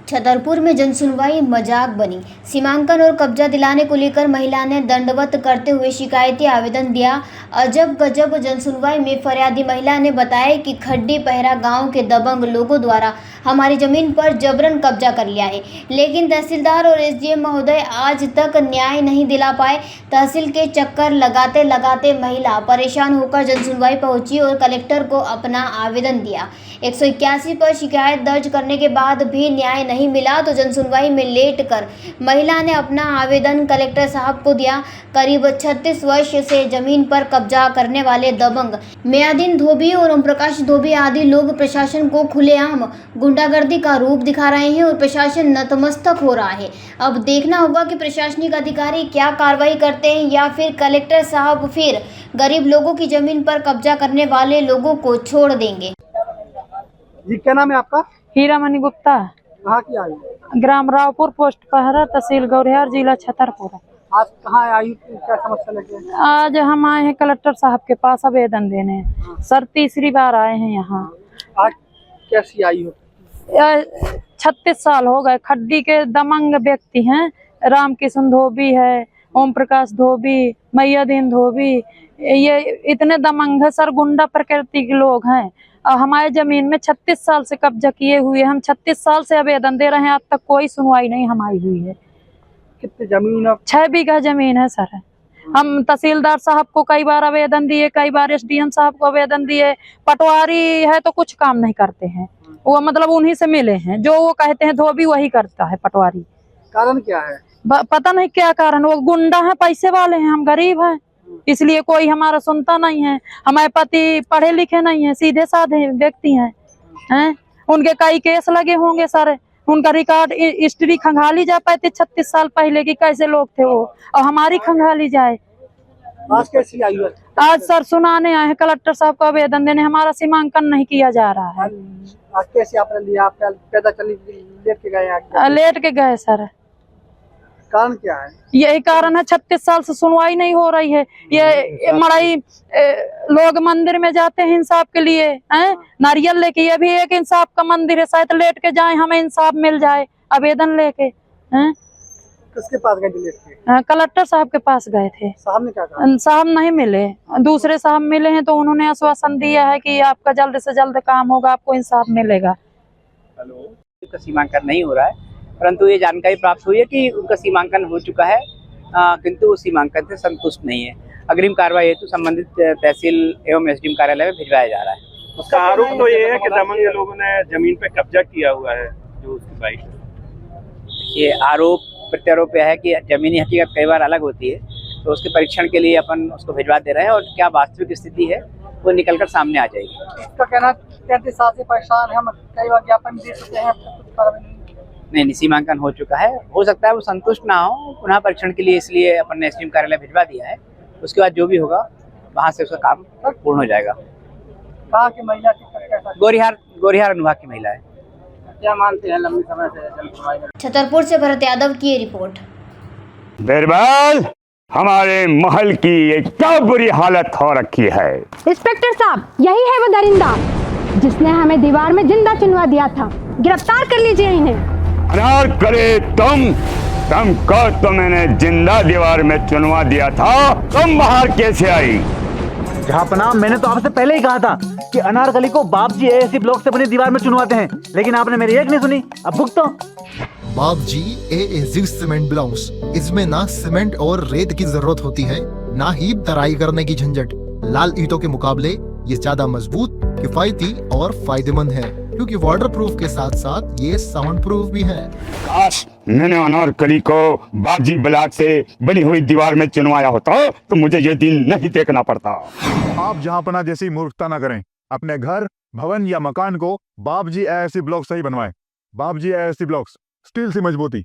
छतरपुर में जनसुनवाई मजाक बनी। सीमांकन और कब्जा दिलाने को लेकर महिला ने दंडवत करते हुए शिकायती आवेदन दिया। अजब गजब जनसुनवाई में फरियादी महिला ने बताया कि खड्डी पहरा गांव के दबंग लोगों द्वारा हमारी जमीन पर जबरन कब्जा कर लिया है, लेकिन तहसीलदार और एसडीएम महोदय आज तक न्याय नहीं दिला पाए। तहसील के चक्कर लगाते लगाते महिला परेशान होकर जनसुनवाई पहुंची और कलेक्टर को अपना आवेदन दिया। 181 पर शिकायत दर्ज करने के बाद भी न्याय नहीं मिला तो जनसुनवाई में लेट कर महिला ने अपना आवेदन कलेक्टर साहब को दिया। करीब 36 वर्ष से जमीन पर कब्जा करने वाले दबंग मियादीन धोबी और ओम प्रकाश धोबी आदि लोग प्रशासन को खुलेआम गुंडागर्दी का रूप दिखा रहे हैं और प्रशासन नतमस्तक हो रहा है। अब देखना होगा कि प्रशासनिक अधिकारी क्या कार्रवाई करते हैं या फिर कलेक्टर साहब फिर गरीब लोगों की जमीन पर कब्जा करने वाले लोगों को छोड़ देंगे। जी क्या नाम है आपका? हीरामणि गुप्ता। कहाँ की आई है? ग्राम रावपुर, पोस्ट पहरा, तहसील गौरिहार, जिला छतरपुर। आज कहाँ आई, क्या समस्या लगी है? आज हम आए हैं कलेक्टर साहब के पास आवेदन देने। सर तीसरी बार आए हैं यहाँ। आज कैसी आई हो? 36 साल हो गए। खड्डी के दमंग व्यक्ति हैं। रामकिशन धोबी है, ओम प्रकाश धोबी, मैयादीन धोबी, ये इतने दमंग है सर, गुंडा प्रकृति के लोग हैं। हमारे जमीन में 36 साल से कब्जा किए हुए। हम 36 साल से आवेदन दे रहे हैं, आज तक कोई सुनवाई नहीं हमारी हुई है। कितनी जमीन? 6 बीघा जमीन है सर। हम तहसीलदार साहब को कई बार आवेदन दिए, कई बार एसडीएम साहब को आवेदन दिए। पटवारी है तो कुछ काम नहीं करते हैं, वो मतलब उन्हीं से मिले हैं, जो वो कहते हैं धोबी वही करता है पटवारी। कारण क्या है? पता नहीं क्या कारण। वो गुंडा है, पैसे वाले हैं, हम गरीब हैं, इसलिए कोई हमारा सुनता नहीं है। हमारे पति पढ़े लिखे नहीं है, सीधे साधे व्यक्ति हैं। उनके कई केस लगे होंगे सर, उनका रिकॉर्ड हिस्ट्री खंगाली जा पाती 36 साल पहले की कैसे लोग थे वो, और हमारी खंगाली जाए। आज कैसी आई है? आज सर सुनाने आए हैं कलेक्टर साहब को आवेदन देने। हमारा सीमांकन नहीं किया जा रहा है। आज कैसे आपने लिया? आप पैदा चली लेट के गए? लेट के गए सर। कारण क्या है? यही कारण है, 36 साल से सुनवाई नहीं हो रही है। ये मड़ाई लोग मंदिर में जाते हैं इंसाफ के लिए, हैं नारियल लेके। ये भी एक इंसाफ का मंदिर है, शायद लेट के जाए हमें इंसाफ मिल जाए आवेदन लेके। हैं किसके पास गए लेट के? कलेक्टर साहब के पास गए थे। साहब ने क्या कहा? साहब नहीं मिले, दूसरे साहब मिले हैं तो उन्होंने आश्वासन दिया है कि आपका जल्द से जल्द काम होगा, आपको इंसाफ मिलेगा। उनका सीमांकन नहीं हो रहा है, परंतु ये जानकारी प्राप्त हुई है कि उनका सीमांकन हो चुका है, किंतु उस सीमांकन से संतुष्ट नहीं है। अग्रिम कार्रवाई हेतु संबंधित तहसील एवं एसडीएम कार्यालय में भिजवाया जा रहा है। उसका आरोप तो ये है कि दमंग लोगों ने जमीन पे कब्जा किया हुआ है, जो उसकी बाइक। ये आरोप प्रत्यारोप है कि जमीनी हकीकत कई बार अलग होती है, तो उसके परीक्षण के लिए अपन उसको भिजवा दे रहे हैं और क्या वास्तविक स्थिति है वो निकलकर सामने आ जाएगी। इसका कहना 33 साल से परेशान है, हम कई बार ज्ञापन दे चुके हैं, कुछ कार्रवाई नहीं, सीमांकन हो चुका है। हो सकता है वो संतुष्ट ना हो, पुनः परीक्षण के लिए इसलिए अपन ने एसडीएम कार्यालय भिजवा दिया है। उसके बाद जो भी होगा वहाँ से उसका काम पूर्ण हो जाएगा। कहा कि महिला की गौरिहार अनुभाग की महिला है। क्या मानते हैं लंबे समय से? छतरपुर से भरत यादव की ये रिपोर्ट। बिरबल, हमारे महल की ये क्या बुरी हालत हो रखी है। इंस्पेक्टर साहब, यही है वो दरिंदा जिसने हमें दीवार में जिंदा चुनवा दिया था। गिरफ्तार कर लीजिए इन्हें। अनार करे तुमको तो मैंने जिंदा दीवार में चुनवा दिया था, तुम बाहर कैसे आई? जहापना, मैंने तो आपसे पहले ही कहा था कि अनारकली को बाप जी एएसी ब्लॉक से बनी दीवार में चुनवाते हैं, लेकिन आपने मेरी एक नहीं सुनी। अब भुगतो। बाप जी एएसी सीमेंट ब्लॉक्स, इसमें ना सीमेंट और रेत की जरूरत होती है, ना ही तराई करने की झंझट। लाल ईंटों के मुकाबले ये ज्यादा मजबूत, किफायती और फायदेमंद है, क्योंकि वाटर प्रूफ के साथ साथ ये साउंड प्रूफ भी है। काश मैंने अनारकली को बाजी ब्लॉक से बनी हुई दीवार में चुनवाया होता तो मुझे ये दिन नहीं देखना पड़ता। आप जहांपना जैसी मूर्खता न करें। अपने घर, भवन या मकान को बाप जी एएसी ब्लॉक से ही बनवाएं। बाप जी एएसी ब्लॉक्स, स्टील से मजबूती।